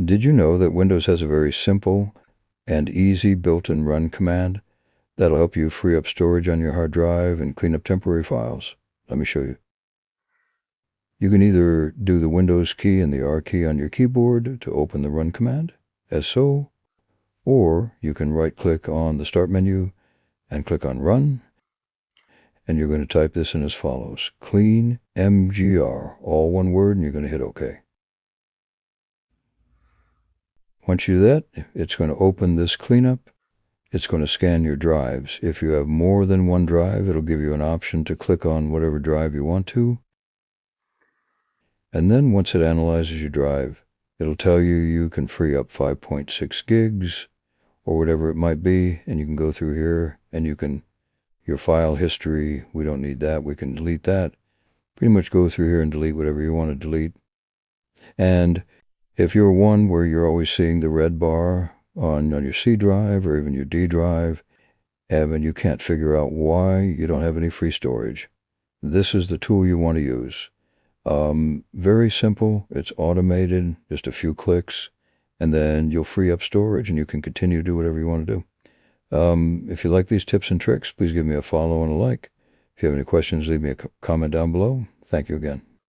Did you know that Windows has a very simple and easy built-in run command that'll help you free up storage on your hard drive and clean up temporary files? Let me show you. You can either do the Windows key and the R key on your keyboard to open the run command, as so, or you can right-click on the Start menu and click on Run, and you're going to type this in as follows: clean mgr, all one word, and you're going to hit OK. Once you do that, it's going to open this cleanup. It's going to scan your drives. If you have more than one drive, it'll give you an option to click on whatever drive you want to. And then once it analyzes your drive, it'll tell you you can free up 5.6 gigs or whatever it might be, and you can go through here and you can, your file history, we don't need that, we can delete that. Pretty much go through here and delete whatever you want to delete. And if you're one where you're always seeing the red bar on your C drive or even your D drive, and you can't figure out why you don't have any free storage, this is the tool you want to use. Very simple, it's automated, just a few clicks, and then you'll free up storage and you can continue to do whatever you want to do. If you like these tips and tricks, please give me a follow and a like. If you have any questions, leave me a comment down below. Thank you again.